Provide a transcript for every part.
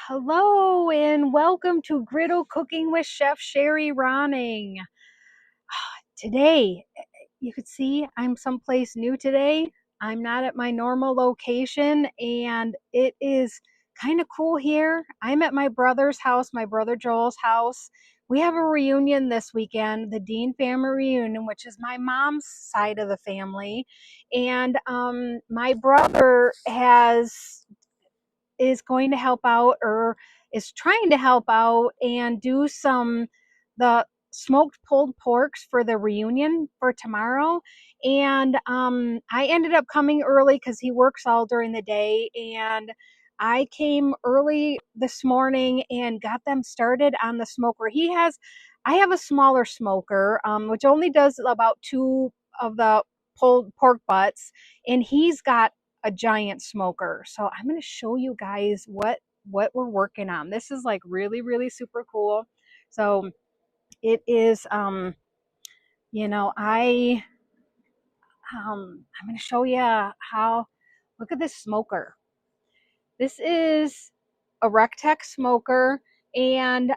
Hello and welcome to Griddle Cooking with Chef Sherry Ronning. Today, you could see I'm someplace new today. I'm not at my normal location and it is kind of cool here. I'm at my brother's house, my brother Joel's house. We have a reunion this weekend, the Dean family reunion, which is my mom's side of the family. And my brother is going to help out or is trying to help out and do the smoked pulled porks for the reunion for tomorrow. And I ended up coming early because he works all during the day, and I came early this morning and got them started on the smoker. I have a smaller smoker, which only does about two of the pulled pork butts, and he's got a giant smoker. So I'm going to show you guys what we're working on. This is like really super cool. So it is you know, I'm going to show you how. Look at this smoker. This is a Rectech smoker, and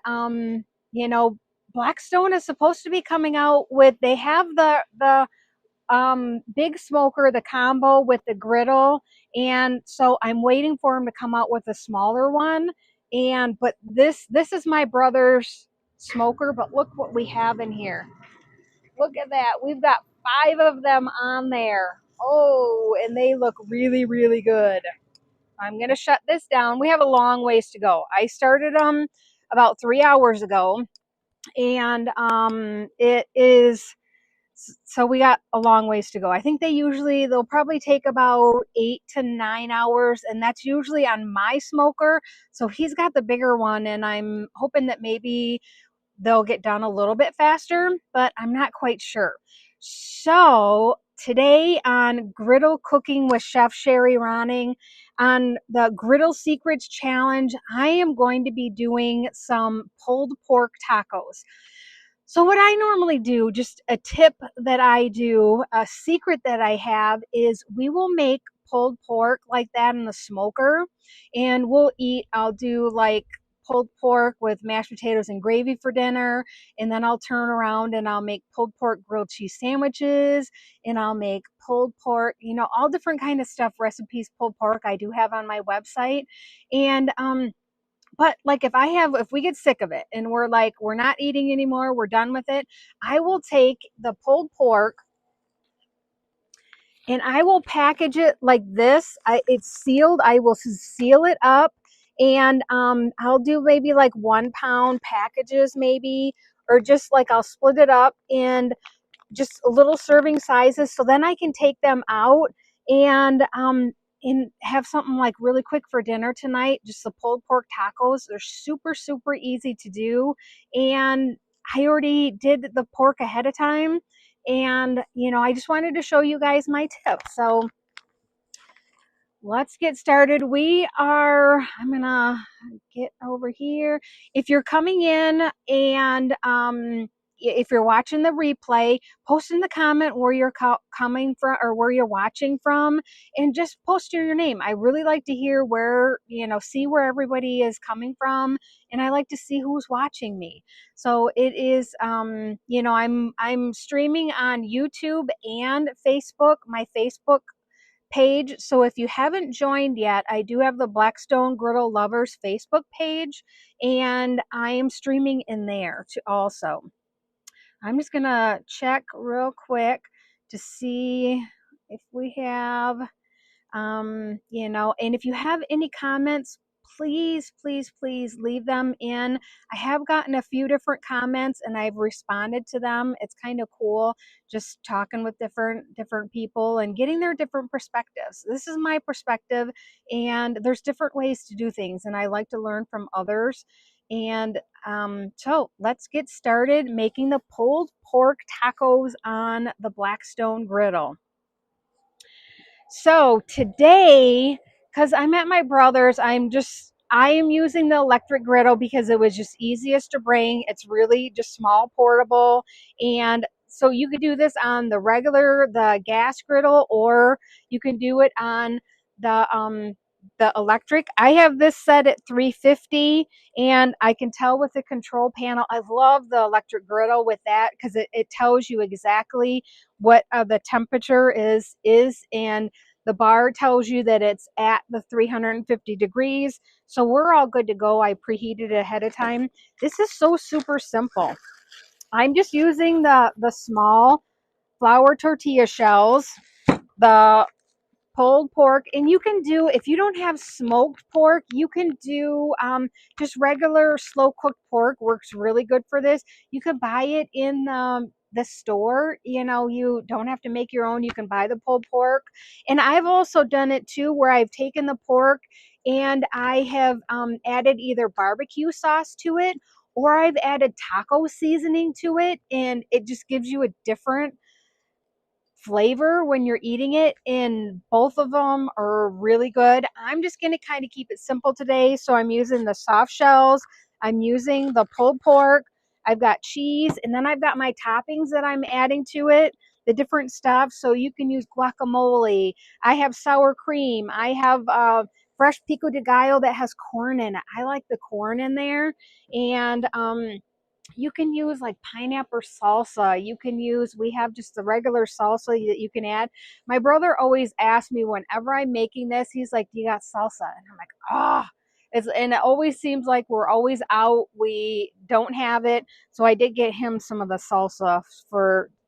you know, Blackstone is supposed to be coming out with, they have the big smoker, the combo with the griddle, and so I'm waiting for him to come out with a smaller one. And but this is my brother's smoker, but look what we have in here. Look at that. We've got 5 of them on there. Oh, and they look really good. I'm going to shut this down. We have a long ways to go. I started them about 3 hours ago, and it is, so we got a long ways to go. I think they'll probably take about 8 to 9 hours, and that's usually on my smoker. So he's got the bigger one, and I'm hoping that maybe they'll get done a little bit faster, but I'm not quite sure. So today on Griddle Cooking with Chef Sherry Ronning, on the Griddle Secrets challenge, I am going to be doing some pulled pork tacos. So what I normally do, just a tip that I do, a secret that I have, is we will make pulled pork like that in the smoker, and I'll do like pulled pork with mashed potatoes and gravy for dinner, and then I'll turn around and I'll make pulled pork grilled cheese sandwiches, and I'll make pulled pork, all different kind of stuff, recipes, pulled pork I do have on my website. And but like if we get sick of it and we're like, we're not eating anymore, we're done with it, I will take the pulled pork and I will package it like this. It's sealed. I will seal it up, and I'll do maybe like 1 pound packages, maybe, or just like I'll split it up in just little serving sizes. So then I can take them out and have something like really quick for dinner tonight. Just the pulled pork tacos. They're super easy to do, and I already did the pork ahead of time. And I just wanted to show you guys my tip. So let's get started. I'm gonna get over here. If you're coming in and if you're watching the replay, post in the comment where you're coming from or where you're watching from, and just post your name. I really like to hear see where everybody is coming from, and I like to see who's watching me. So it is, I'm streaming on YouTube and Facebook, my Facebook page. So if you haven't joined yet, I do have the Blackstone Griddle Lovers Facebook page, and I am streaming in there too also. I'm just gonna check real quick to see if we have and if you have any comments, please leave them in. I have gotten a few different comments and I've responded to them. It's kind of cool just talking with different people and getting their different perspectives. This is my perspective, and there's different ways to do things, and I like to learn from others. And so let's get started making the pulled pork tacos on the Blackstone griddle. So today, because I'm at my brother's, I am using the electric griddle because it was just easiest to bring. It's really just small, portable. And so you could do this on the gas griddle, or you can do it on the electric. I have this set at 350, and I can tell with the control panel. I love the electric griddle with that because it tells you exactly what the temperature is, and the bar tells you that it's at the 350 degrees. So we're all good to go. I preheated it ahead of time. This is so super simple. I'm just using the small flour tortilla shells, the pulled pork, and you can do, if you don't have smoked pork, you can do just regular slow cooked pork. Works really good for this. You can buy it in the store. You know, you don't have to make your own. You can buy the pulled pork. And I've also done it too, where I've taken the pork and I have added either barbecue sauce to it, or I've added taco seasoning to it, and it just gives you a different flavor when you're eating it, and both of them are really good. I'm just going to kind of keep it simple today, so I'm using the soft shells, I'm using the pulled pork, I've got cheese, and then I've got my toppings that I'm adding to it, the different stuff. So you can use guacamole, I have sour cream, I have fresh pico de gallo that has corn in it. I like the corn in there. And you can use like pineapple salsa. You can use, we have just the regular salsa that you can add. My brother always asks me whenever I'm making this, he's like, do you got salsa? And I'm like, oh, and it always seems like we're always out. We don't have it. So I did get him some of the salsa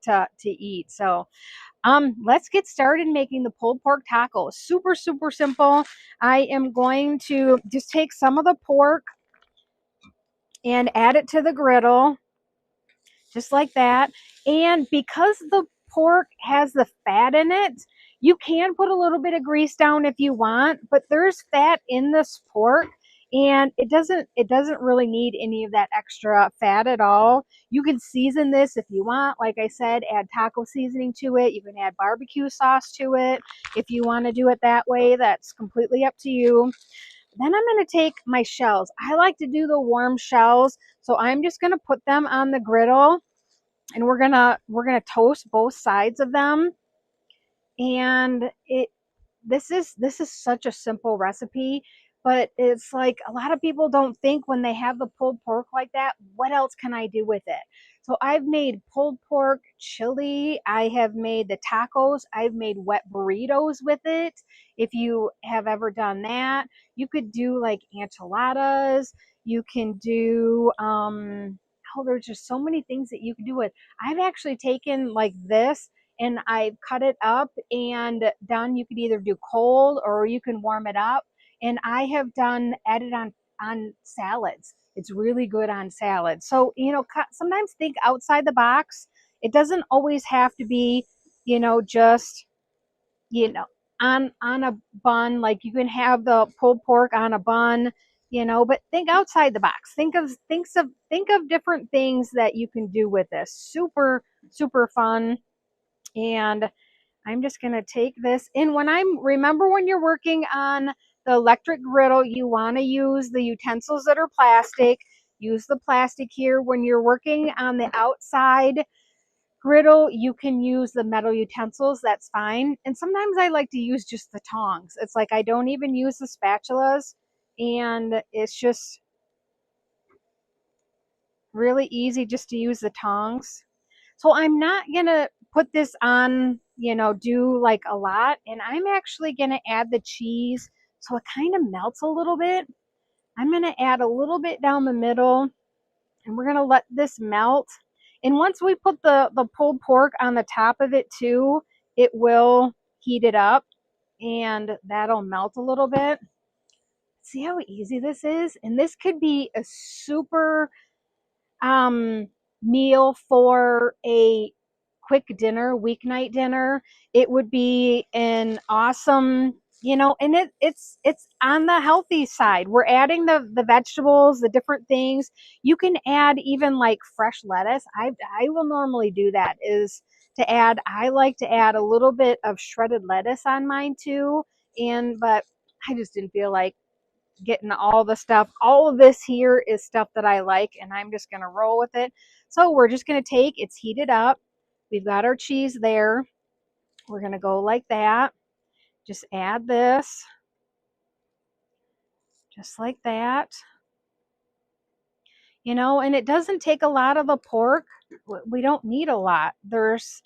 to eat. So let's get started making the pulled pork tacos. Super, super simple. I am going to just take some of the pork and add it to the griddle, just like that. And because the pork has the fat in it, you can put a little bit of grease down if you want, but there's fat in this pork, and it doesn't really need any of that extra fat at all. You can season this if you want. Like I said, add taco seasoning to it. You can add barbecue sauce to it if you want to do it that way. That's completely up to you. Then I'm going to take my shells. I like to do the warm shells, so I'm just going to put them on the griddle, and we're gonna toast both sides of them. And this is such a simple recipe, but it's like a lot of people don't think when they have the pulled pork like that, what else can I do with it? So I've made pulled pork chili, I have made the tacos, I've made wet burritos with it. If you have ever done that, you could do like enchiladas, you can do oh, there's just so many things that you can do with. I've actually taken like this and I've cut it up and done, you could either do cold or you can warm it up. And I have done added on salads. It's really good on salads. So, sometimes think outside the box. It doesn't always have to be, just, you know, on a bun. Like you can have the pulled pork on a bun, but think outside the box. Think of different things that you can do with this. Super, super fun. And I'm just going to take this. And remember when you're working on the electric griddle, you want to use the utensils that are plastic. Use the plastic here. When you're working on the outside griddle, you can use the metal utensils. That's fine. And sometimes I like to use just the tongs. It's like I don't even use the spatulas. And it's just really easy just to use the tongs. So I'm not going to put this on, do like a lot. And I'm actually going to add the cheese so it kind of melts a little bit. I'm going to add a little bit down the middle, and we're going to let this melt. And once we put the pulled pork on the top of it too, it will heat it up and that'll melt a little bit. See how easy this is? And this could be a super meal for a quick dinner, weeknight dinner. It would be an awesome, and it's on the healthy side. We're adding the vegetables, the different things. You can add even like fresh lettuce. I will normally do that, is to add, I like to add a little bit of shredded lettuce on mine too. But I just didn't feel like getting all the stuff. All of this here is stuff that I like, and I'm just going to roll with it. So we're just going to take, it's heated up. We've got our cheese there. We're going to go like that. Just add this. just like that. You know, and it doesn't take a lot of the pork. We don't need a lot. There's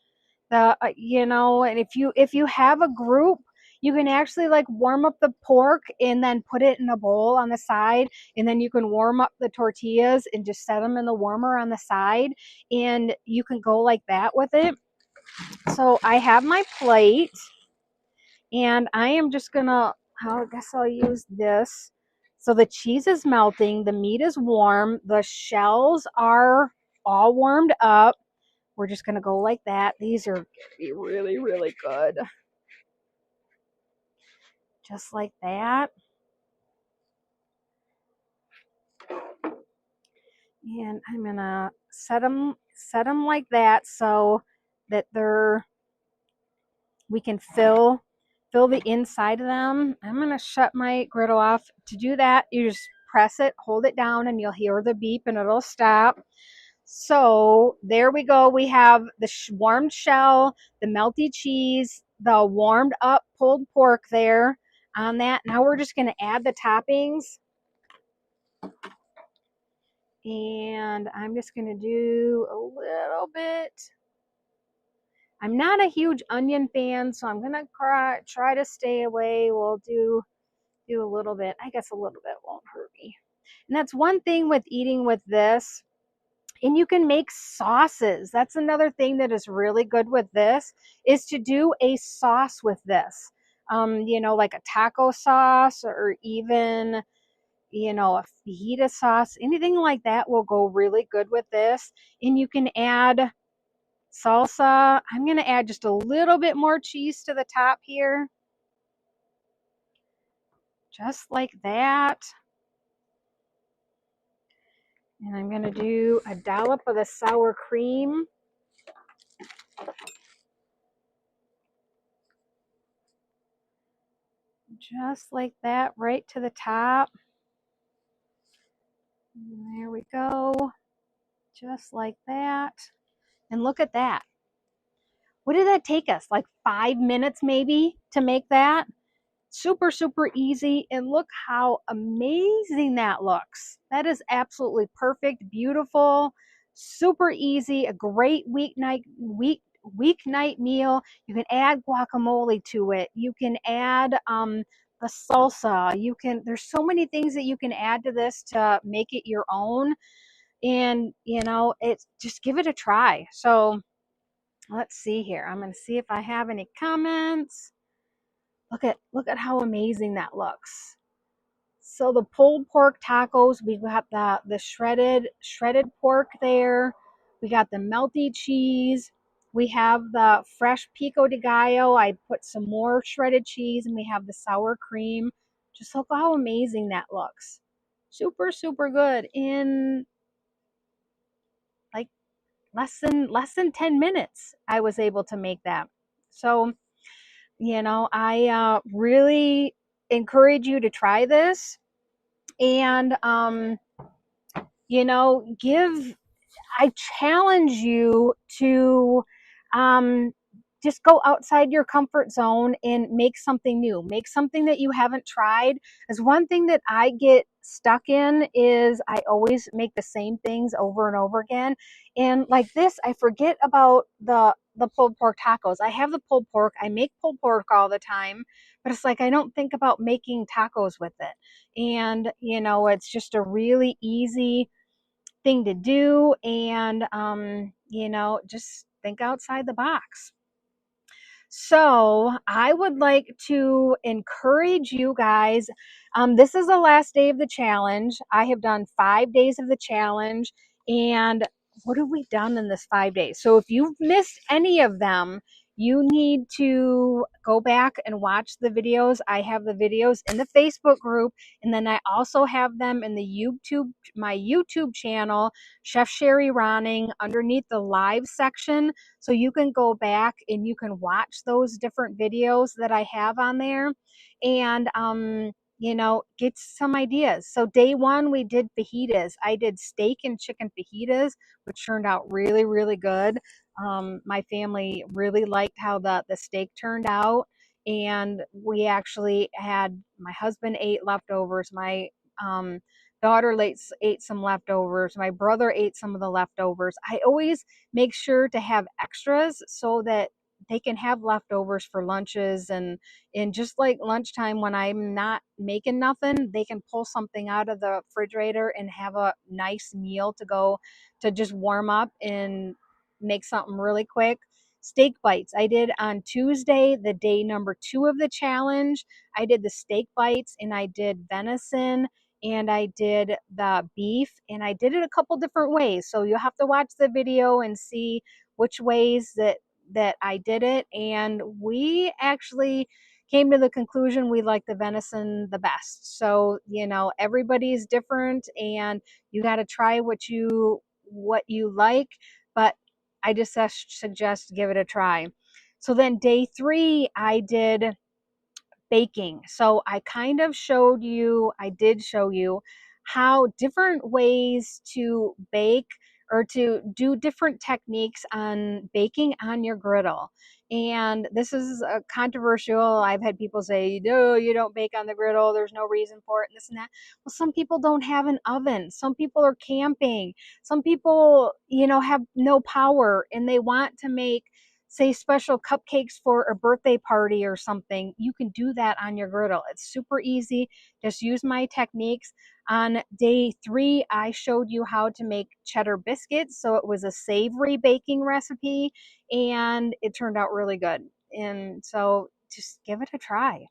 the you know, and if you have a group, you can actually like warm up the pork and then put it in a bowl on the side, and then you can warm up the tortillas and just set them in the warmer on the side, and you can go like that with it. So I have my plate, and I am just gonna, I guess I'll use this. So the cheese is melting, the meat is warm, the shells are all warmed up. We're just gonna go like that. These are gonna be really, really good. Just like that. And I'm gonna set them like that so that we can fill the inside of them. I'm gonna shut my griddle off. To do that, you just press it, hold it down, and you'll hear the beep and it'll stop. So there we go. We have the warmed shell, the melty cheese, the warmed up pulled pork there on that. Now we're just gonna add the toppings. And I'm just gonna do a little bit. I'm not a huge onion fan, so I'm gonna try to stay away. We'll do a little bit. I guess a little bit won't hurt me. And that's one thing with eating with this. And you can make sauces. That's another thing that is really good with this, is to do a sauce with this. You know, like a taco sauce, or even, you know, a fajita sauce, anything like that will go really good with this. And you can add salsa. I'm going to add just a little bit more cheese to the top here. Just like that. And I'm going to do a dollop of the sour cream. Just like that, right to the top. And there we go. Just like that. And look at that. What did that take us? Like 5 minutes maybe to make that? Super, super easy. And look how amazing that looks. That is absolutely perfect, beautiful, super easy, a great weeknight meal. You can add guacamole to it. You can add the salsa. You can, there's so many things that you can add to this to make it your own. And you know, it's just, give it a try. So let's see here. I'm going to see if I have any comments. Look at how amazing that looks. So the pulled pork tacos, we got the shredded pork there. We got the melty cheese. We have the fresh pico de gallo. I put some more shredded cheese, and we have the sour cream. Just look how amazing that looks. Super, super good in like less than 10 minutes. I was able to make that. So, you know, I really encourage you to try this. And you know, I challenge you to just go outside your comfort zone and make something new. Make something that you haven't tried. As one thing that I get stuck in is I always make the same things over and over again. And like this, I forget about the pulled pork tacos. I have the pulled pork. I make pulled pork all the time, but it's like I don't think about making tacos with it. And you know, it's just a really easy thing to do. And you know, just think outside the box. So I would like to encourage you guys. This is the last day of the challenge. I have done 5 days of the challenge. And what have we done in this 5 days? So if you've missed any of them, you need to go back and watch the videos. I have the videos in the Facebook group, and then I also have them in the my YouTube channel, Chef Sherry Ronning, underneath the live section. So you can go back and you can watch those different videos that I have on there, and you know, get some ideas. So day 1, we did fajitas. I did steak and chicken fajitas, which turned out really, really good. My family really liked how the steak turned out, and we actually had, my husband ate leftovers. My daughter ate some leftovers. My brother ate some of the leftovers. I always make sure to have extras so that they can have leftovers for lunches, and just like lunchtime when I'm not making nothing, they can pull something out of the refrigerator and have a nice meal to go to just warm up and make something really quick. Steak bites. I did on Tuesday, the day number 2 of the challenge. I did the steak bites and I did venison and I did the beef, and I did it a couple different ways. So you'll have to watch the video and see which ways that I did it. And we actually came to the conclusion we like the venison the best. So, everybody's different and you got to try what you like, but I just suggest give it a try. So then day 3, I did baking. So I did show you how different ways to bake or to do different techniques on baking on your griddle. And this is controversial. I've had people say, no, you don't bake on the griddle. There's no reason for it, and this and that. Well, some people don't have an oven. Some people are camping. Some people, have no power and they want to make, say, special cupcakes for a birthday party or something. You can do that on your griddle. It's super easy. Just use my techniques. On day 3, I showed you how to make cheddar biscuits. So it was a savory baking recipe and it turned out really good. And so just give it a try.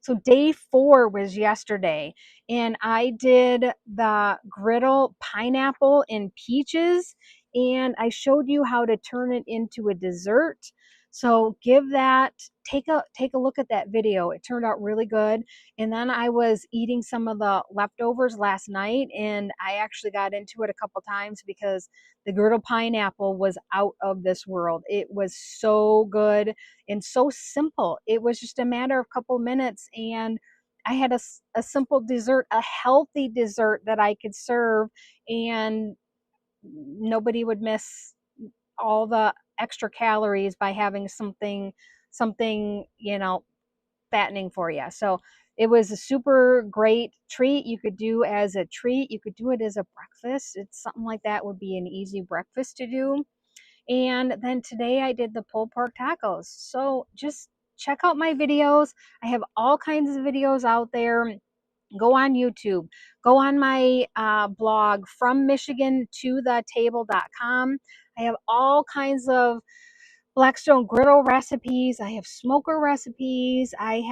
So day 4 was yesterday, and I did the griddle pineapple and peaches, and I showed you how to turn it into a dessert. So take a look at that video. It turned out really good. And then I was eating some of the leftovers last night, and I actually got into it a couple times because the griddle pineapple was out of this world. It was so good and so simple. It was just a matter of a couple minutes, and I had a simple dessert, a healthy dessert that I could serve, and nobody would miss all the extra calories by having something fattening for you. So it was a super great treat. You could do as a treat. You could do it as a breakfast. It's something like that would be an easy breakfast to do. And then today I did the pulled pork tacos. So just check out my videos. I have all kinds of videos out there. Go on YouTube. Go on my blog, from Michigan to the table.com. I have all kinds of Blackstone griddle recipes. I have smoker recipes. I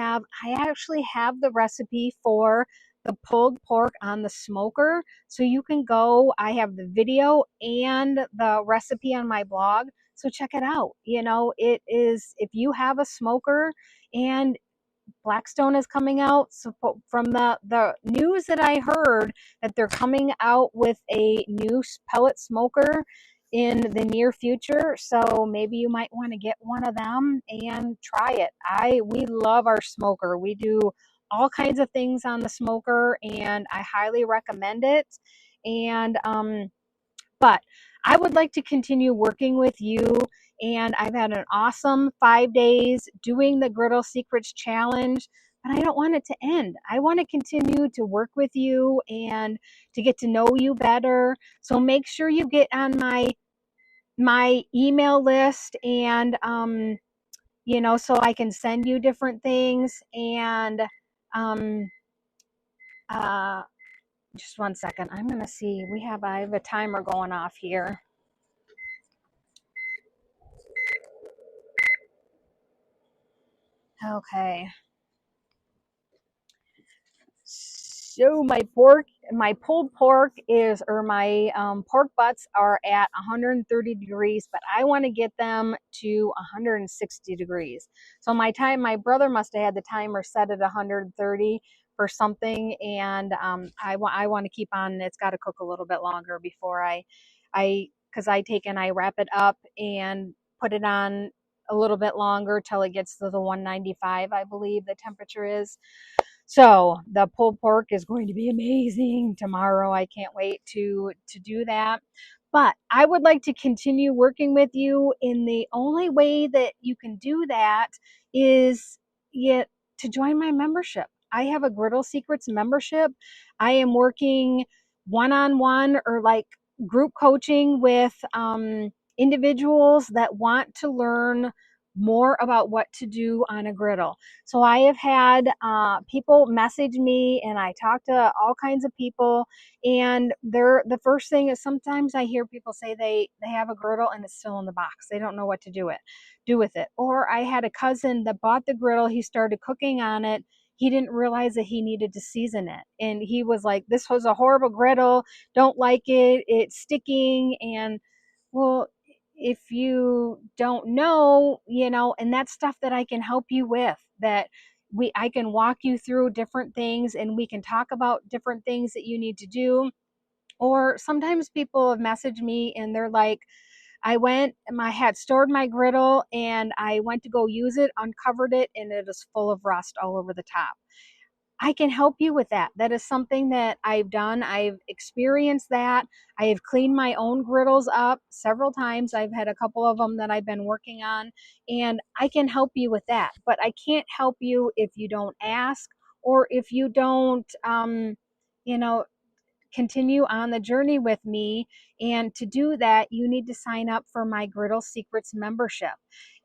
actually have the recipe for the pulled pork on the smoker. So you can go, I have the video and the recipe on my blog. So check it out. It is, if you have a smoker and Blackstone is coming out. So from the news that I heard, that they're coming out with a new pellet smoker in the near future. So maybe you might want to get one of them and try it. We love our smoker. We do all kinds of things on the smoker, and I highly recommend it. And but I would like to continue working with you, and I've had an awesome 5 days doing the Griddle Secrets challenge, but I don't want it to end. I want to continue to work with you and to get to know you better. So make sure you get on my email list, and so I can send you different things. And uh just one second. I'm gonna see. I have a timer going off here. Okay. So my pulled pork or my pork butts are at 130 degrees, but I want to get them to 160 degrees. So my brother must have had the timer set at 130 for something, and I want to keep on. It's got to cook a little bit longer before because I take and I wrap it up and put it on a little bit longer till it gets to the 195, I believe the temperature is. So the pulled pork is going to be amazing tomorrow. I can't wait to do that. But I would like to continue working with you, and the only way that you can do that is to join my membership. I have a Griddle Secrets membership. I am working one-on-one or like group coaching with individuals that want to learn more about what to do on a griddle. So I have had people message me, and I talk to all kinds of people, and the first thing is sometimes I hear people say they have a griddle and it's still in the box. They don't know what to do with it. Or I had a cousin that bought the griddle, he started cooking on it. He didn't realize that he needed to season it. And he was like, this was a horrible griddle. Don't like it. It's sticking. And well, if you don't know, and that's stuff that I can help you with, that I can walk you through different things, and we can talk about different things that you need to do. Or sometimes people have messaged me and they're like, I had stored my griddle and I went to go use it, uncovered it, and it is full of rust all over the top. I can help you with that. That is something that I've done. I've experienced that. I have cleaned my own griddles up several times. I've had a couple of them that I've been working on, and I can help you with that. But I can't help you if you don't ask, or if you don't, you know, continue on the journey with me. And to do that, you need to sign up for my Griddle Secrets membership.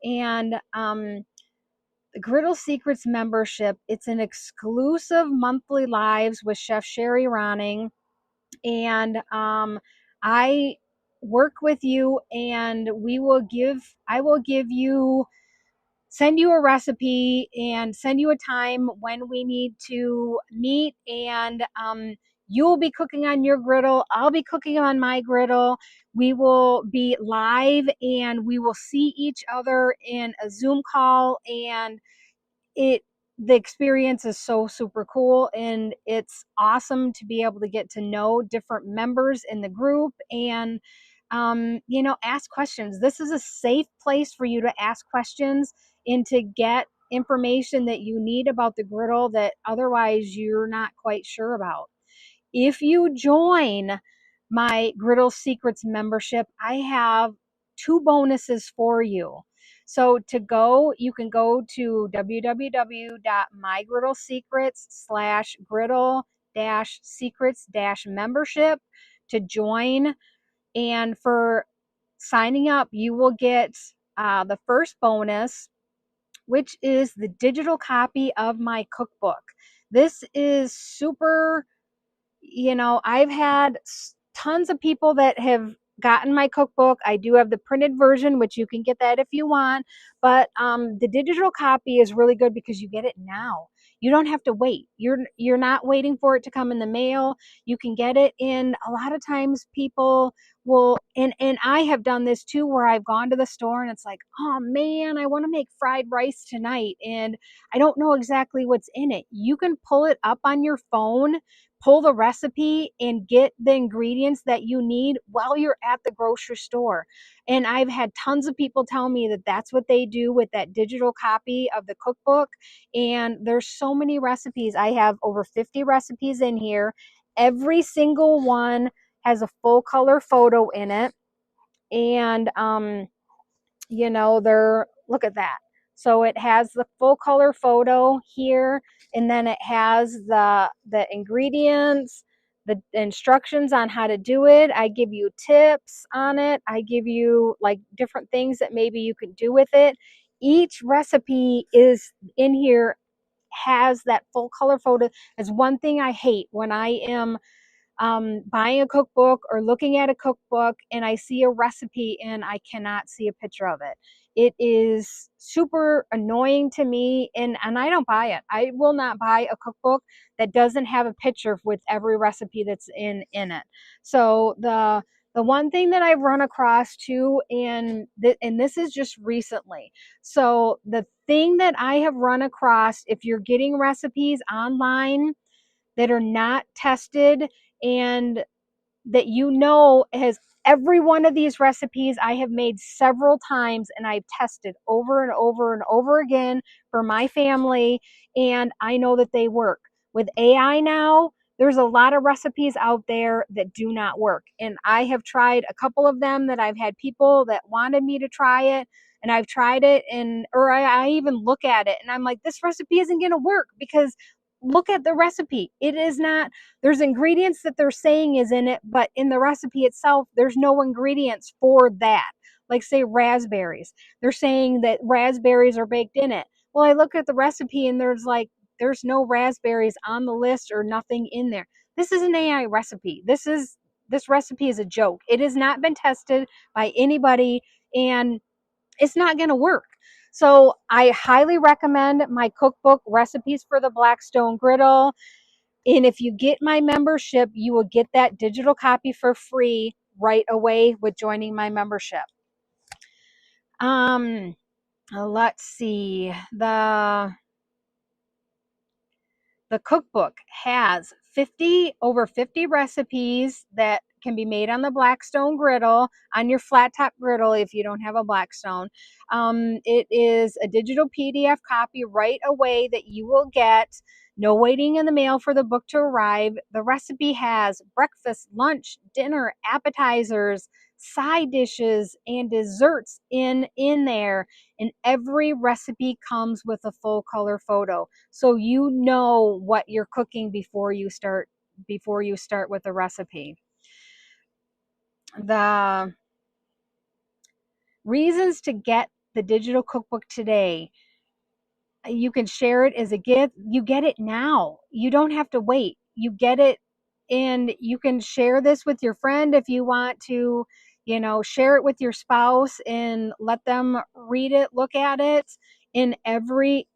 And the Griddle Secrets membership, it's an exclusive monthly lives with Chef Sherry Ronning. And I work with you, and I will give you, send you a recipe and send you a time when we need to meet. And you'll be cooking on your griddle. I'll be cooking on my griddle. We will be live, and we will see each other in a Zoom call. And it the experience is so super cool, and it's awesome to be able to get to know different members in the group. And ask questions. This is a safe place for you to ask questions and to get information that you need about the griddle that otherwise you're not quite sure about. If you join my Griddle Secrets membership, I have two bonuses for you. So you can go to www.mygriddlesecrets/griddle-secrets-membership to join. And for signing up, you will get the first bonus, which is the digital copy of my cookbook. This is super. I've had tons of people that have gotten my cookbook. I do have the printed version, which you can get that if you want. But the digital copy is really good because you get it now. You don't have to wait. You're not waiting for it to come in the mail. You can get it in. A lot of times people will, and I have done this too, where I've gone to the store and it's like, oh man, I want to make fried rice tonight, and I don't know exactly what's in it. You can pull it up on your phone, pull the recipe, and get the ingredients that you need while you're at the grocery store. And I've had tons of people tell me that that's what they do with that digital copy of the cookbook. And there's so many recipes. I have over 50 recipes in here. Every single one has a full color photo in it. And look at that. So it has the full color photo here, and then it has the ingredients, the instructions on how to do it. I give you tips on it. I give you like different things that maybe you could do with it. Each recipe is in here, has that full color photo. Is one thing I hate when I am buying a cookbook or looking at a cookbook and I see a recipe and I cannot see a picture of it. It is super annoying to me, and I don't buy it. I will not buy a cookbook that doesn't have a picture with every recipe that's in it. So the one thing that I've run across too, and this is just recently. So the thing that I have run across, if you're getting recipes online that are not tested, and that has every one of these recipes I have made several times, and I've tested over and over and over again for my family, and I know that they work. With AI now, there's a lot of recipes out there that do not work, and I have tried a couple of them that I've had people that wanted me to try it, and I've tried it, or I even look at it and I'm like, this recipe isn't going to work because look at the recipe. It is not, there's ingredients that they're saying is in it, but in the recipe itself, there's no ingredients for that. Like say raspberries. They're saying that raspberries are baked in it. Well, I look at the recipe and there's no raspberries on the list or nothing in there. This is an AI recipe. This recipe is a joke. It has not been tested by anybody, and it's not going to work. So I highly recommend my cookbook, Recipes for the Blackstone Griddle. And if you get my membership, you will get that digital copy for free right away with joining my membership. Let's see. The cookbook has over 50 recipes that can be made on the Blackstone griddle, on your flat top griddle if you don't have a Blackstone. It is a digital PDF copy right away that you will get. No waiting in the mail for the book to arrive. The recipe has breakfast, lunch, dinner, appetizers, side dishes, and desserts in there. And every recipe comes with a full color photo, so you know what you're cooking before you start with the recipe. The reasons to get the digital cookbook today: you can share it as a gift. You get it now. You don't have to wait. You get it, and you can share this with your friend if you want to, share it with your spouse and let them read it, look at it. In every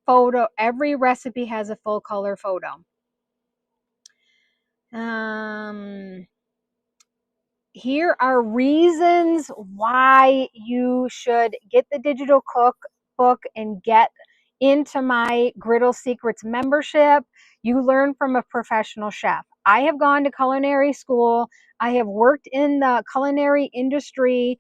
recipe has a full color photo. Here are reasons why you should get the digital cookbook and get into my Griddle Secrets membership. You learn from a professional chef. I have gone to culinary school. I have worked in the culinary industry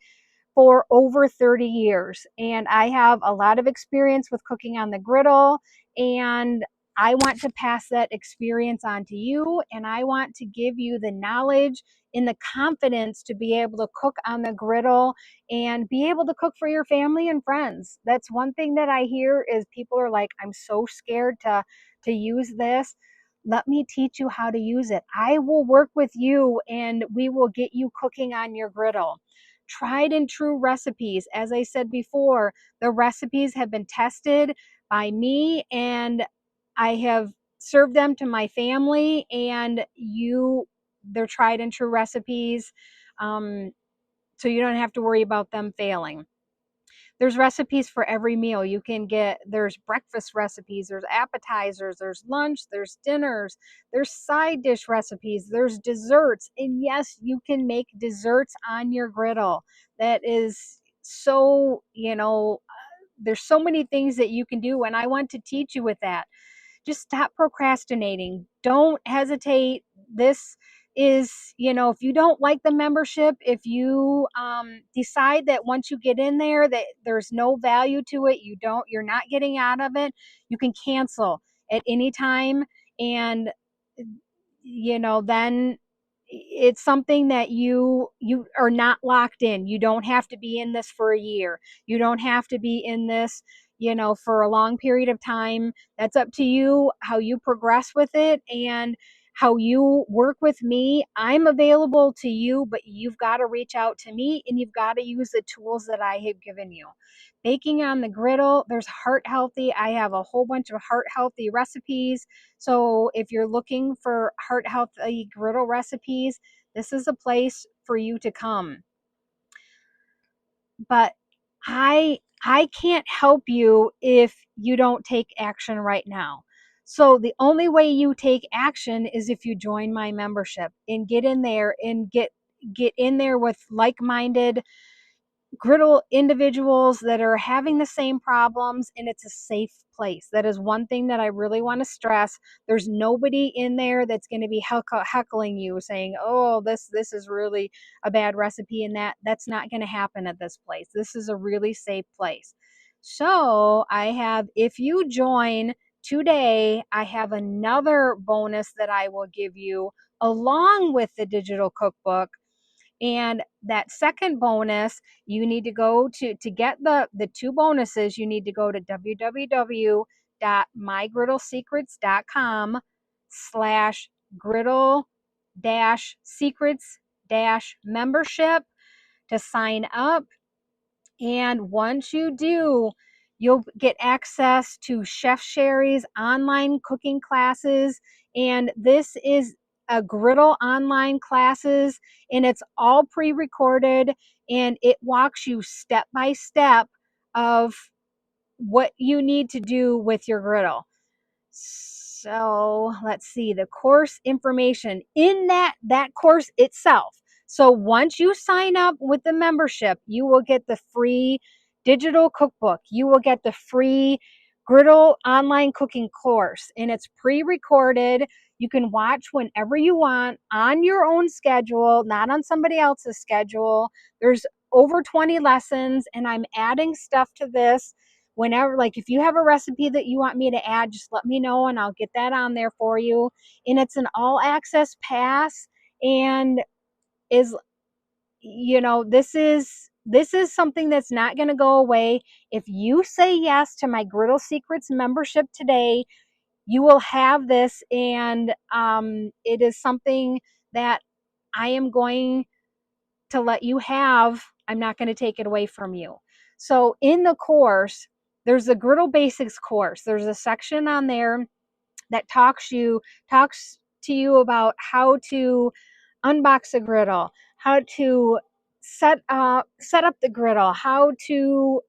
for over 30 years, and I have a lot of experience with cooking on the griddle, and I want to pass that experience on to you, and I want to give you the knowledge and the confidence to be able to cook on the griddle and be able to cook for your family and friends. That's one thing that I hear is people are like, I'm so scared to use this. Let me teach you how to use it. I will work with you and we will get you cooking on your griddle. Tried and true recipes. As I said before, the recipes have been tested by me, and I have served them to my family, and they're tried and true recipes. So you don't have to worry about them failing. There's recipes for every meal. There's breakfast recipes, there's appetizers, there's lunch, there's dinners, there's side dish recipes, there's desserts. And yes, you can make desserts on your griddle. That is so, there's so many things that you can do, and I want to teach you with that. Just stop procrastinating. Don't hesitate. This is, if you don't like the membership, if you decide that once you get in there that there's no value to it, you're not getting out of it, you can cancel at any time. And then it's something that you are not locked in. You don't have to be in this for a year. You don't have to be in this, for a long period of time. That's up to you, how you progress with it and how you work with me. I'm available to you, but you've got to reach out to me and you've got to use the tools that I have given you. Baking on the griddle, there's heart healthy. I have a whole bunch of heart healthy recipes. So if you're looking for heart healthy griddle recipes, this is a place for you to come. But I can't help you if you don't take action right now. So the only way you take action is if you join my membership and get in there and get in there with like-minded griddle individuals that are having the same problems, and it's a safe place. That is one thing that I really want to stress. There's nobody in there that's going to be heckling you saying, oh, this is really a bad recipe, and that's not going to happen at this place. This is a really safe place. So if you join today, I have another bonus that I will give you along with the digital cookbook. And that second bonus, you need to go to get the two bonuses, you need to go to www.griddle www.mygriddle secrets.com/griddle-secrets-membership to sign up. And once you do, you'll get access to Chef Sherry's online cooking classes. And this is a griddle online classes, and it's all pre-recorded, and it walks you step by step of what you need to do with your griddle. So let's see the course information in that course itself. So once you sign up with the membership, you will get the free digital cookbook. You will get the free griddle online cooking course, and it's pre-recorded. You can watch whenever you want on your own schedule, not on somebody else's schedule. There's over 20 lessons, and I'm adding stuff to this whenever. Like if you have a recipe that you want me to add, just let me know and I'll get that on there for you. And it's an all access pass, and is, you know, this is something that's not going to go away. If you say yes to my Griddle Secrets membership today, you will have this, and it is something that I am going to let you have. I'm not going to take it away from you. So in the course, there's the Griddle Basics course. There's a section on there that talks to you about how to unbox a griddle, how to set up the griddle, how to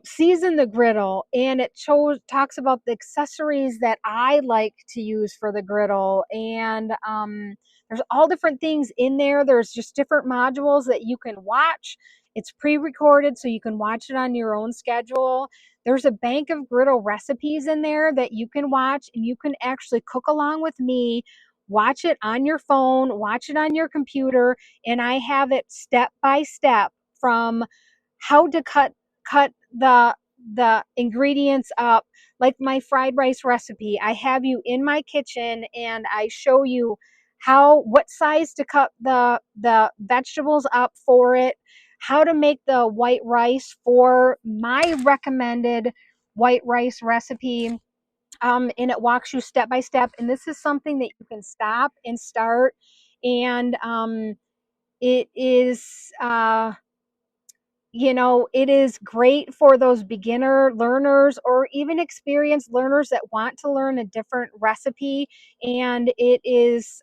season the griddle, and it talks about the accessories that I like to use for the griddle. And there's all different things in there. There's just different modules that you can watch. It's pre-recorded, so you can watch it on your own schedule. There's a bank of griddle recipes in there that you can watch, and you can actually cook along with me. Watch it on your phone, watch it on your computer, and I have it step by step from how to cut the ingredients up. Like my fried rice recipe, I have you in my kitchen and I show you what size to cut the vegetables up for it, how to make the white rice for my recommended white rice recipe. And it walks you step by step, and this is something that you can stop and start. And it is it is great for those beginner learners or even experienced learners that want to learn a different recipe. And it is,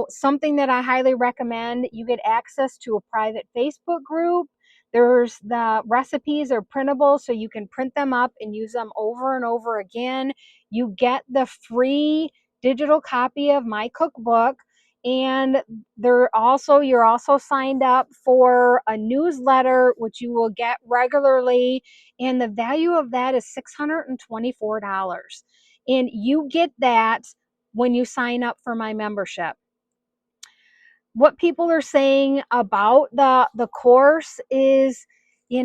something that I highly recommend. You get access to a private Facebook group. There's the recipes are printable, so you can print them up and use them over and over again. You get the free digital copy of my cookbook. And you're also signed up for a newsletter, which you will get regularly. And the value of that is $624. And you get that when you sign up for my membership. What people are saying about the course is, we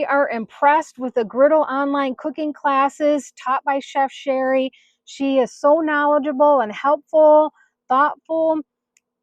are impressed with the Griddle online cooking classes taught by Chef Sherry. She is so knowledgeable and helpful, thoughtful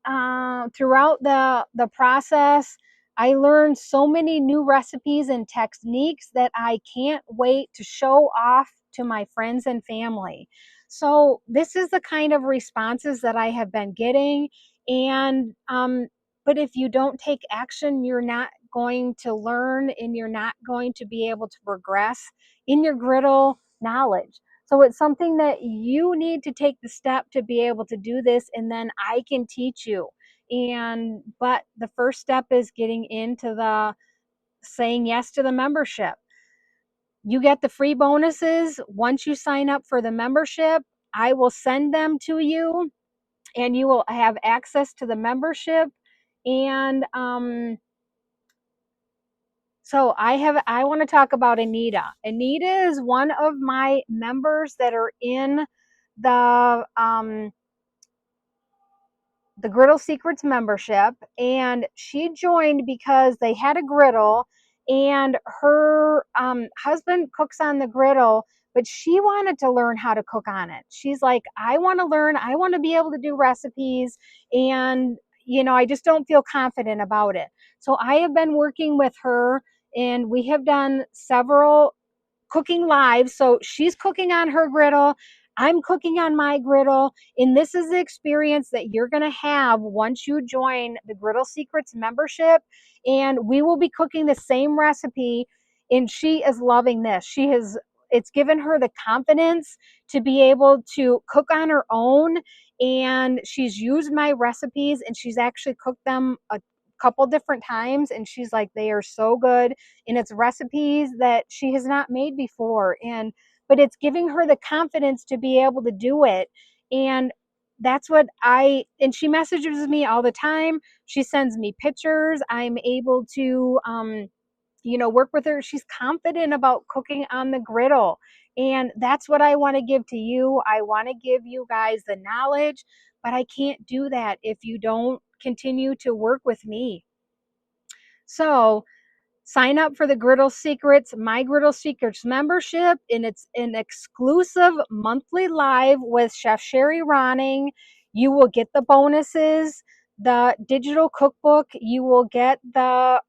throughout the process. I learned so many new recipes and techniques that I can't wait to show off to my friends and family. So this is the kind of responses that I have been getting. And but if you don't take action, you're not going to learn, and you're not going to be able to progress in your griddle knowledge. So it's something that you need to take the step to be able to do this, and then I can teach you. But the first step is getting into saying yes to the membership. You get the free bonuses once you sign up for the membership. I will send them to you, and you will have access to the membership. And so I want to talk about Anita. Anita is one of my members that are in the Griddle Secrets membership, and she joined because they had a griddle, and her husband cooks on the griddle, but she wanted to learn how to cook on it. She's like, I want to learn, I want to be able to do recipes, and I just don't feel confident about it. So I have been working with her and we have done several cooking live. So she's cooking on her griddle. I'm cooking on my griddle. And this is the experience that you're going to have once you join the Griddle Secrets membership. And we will be cooking the same recipe. And she is loving this. It's given her the confidence to be able to cook on her own. And she's used my recipes and she's actually cooked them a couple different times. And she's like, they are so good, and it's recipes that she has not made before, but it's giving her the confidence to be able to do it. And that's what and she messages me all the time. She sends me pictures. I'm able to work with her. She's confident about cooking on the griddle, and that's what I want to give to you. I want to give you guys the knowledge, but I can't do that if you don't continue to work with me. So sign up for the Griddle Secrets, My Griddle Secrets membership, and it's an exclusive monthly live with Chef Sherry Ronning. You will get the bonuses, the digital cookbook. You will get the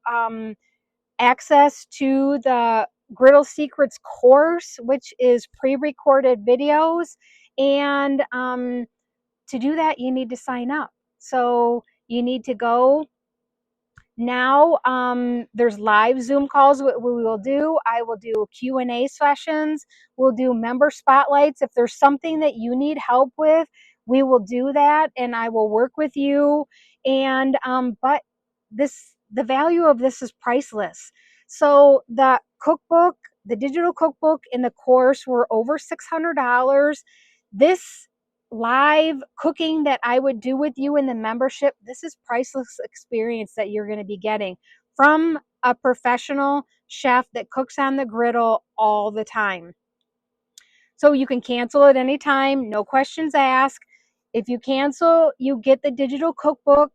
access to the Griddle Secrets course, which is pre-recorded videos. And to do that, you need to sign up. So you need to go now. There's live Zoom calls we will do. I will do Q&A sessions. We'll do member spotlights. If there's something that you need help with, we will do that, and I will work with you. And but the value of this is priceless. So the cookbook, the digital cookbook, and the course were over $600. This live cooking that I would do with you in the membership, this is priceless experience that you're going to be getting from a professional chef that cooks on the griddle all the time. So you can cancel at any time, no questions asked. If you cancel, you get the digital cookbook,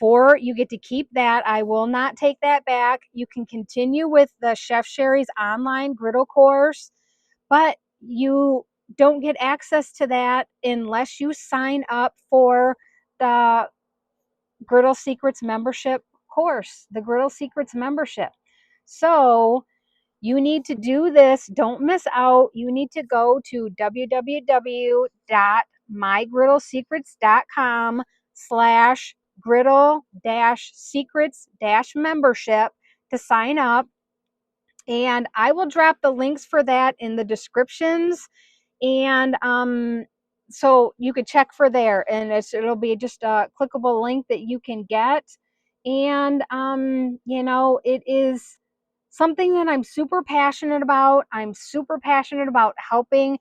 you get to keep that. I will not take that back. You can continue with the Chef Sherry's online griddle course, but you don't get access to that unless you sign up for the Griddle Secrets membership course, the Griddle Secrets membership. So you need to do this. Don't miss out. You need to go to www.mygriddlesecrets.com/griddle-secrets-membership to sign up. And I will drop the links for that in the descriptions. And so you could check for there, and it'll be just a clickable link that you can get. And it is something that I'm super passionate about. I'm super passionate about helping.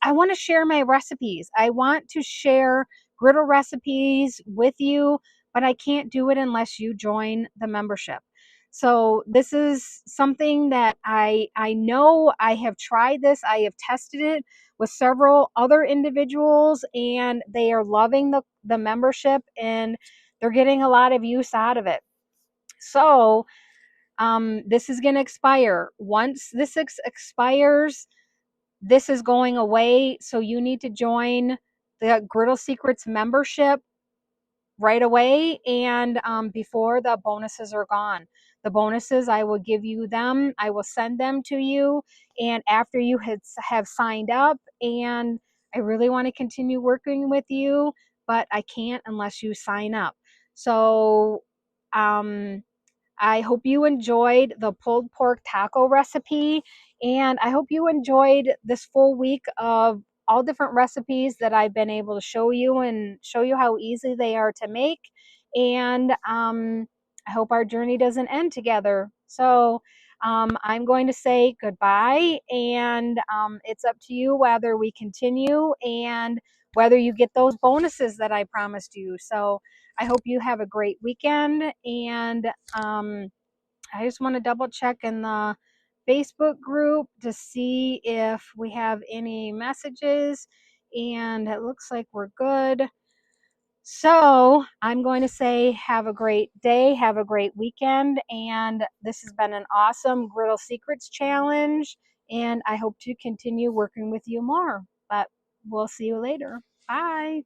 I want to share my recipes. I want to share griddle recipes with you, but I can't do it unless you join the membership. So this is something that I know. I have tried this. I have tested it with several other individuals, and they are loving the membership, and they're getting a lot of use out of it. So this is going to expire. Once this expires, this is going away. So you need to join the Griddle Secrets membership right away, and before the bonuses are gone. The bonuses, I will give you them. I will send them to you, and after you have signed up. And I really want to continue working with you, but I can't unless you sign up. So I hope you enjoyed the pulled pork taco recipe, and I hope you enjoyed this full week of all different recipes that I've been able to show you, and show you how easy they are to make. And I hope our journey doesn't end together. So I'm going to say goodbye, and it's up to you whether we continue and whether you get those bonuses that I promised you. So I hope you have a great weekend, and I just want to double check in the Facebook group to see if we have any messages, and it looks like we're good. So I'm going to say have a great day, have a great weekend, and this has been an awesome Griddle Secrets challenge, and I hope to continue working with you more, but we'll see you later. Bye.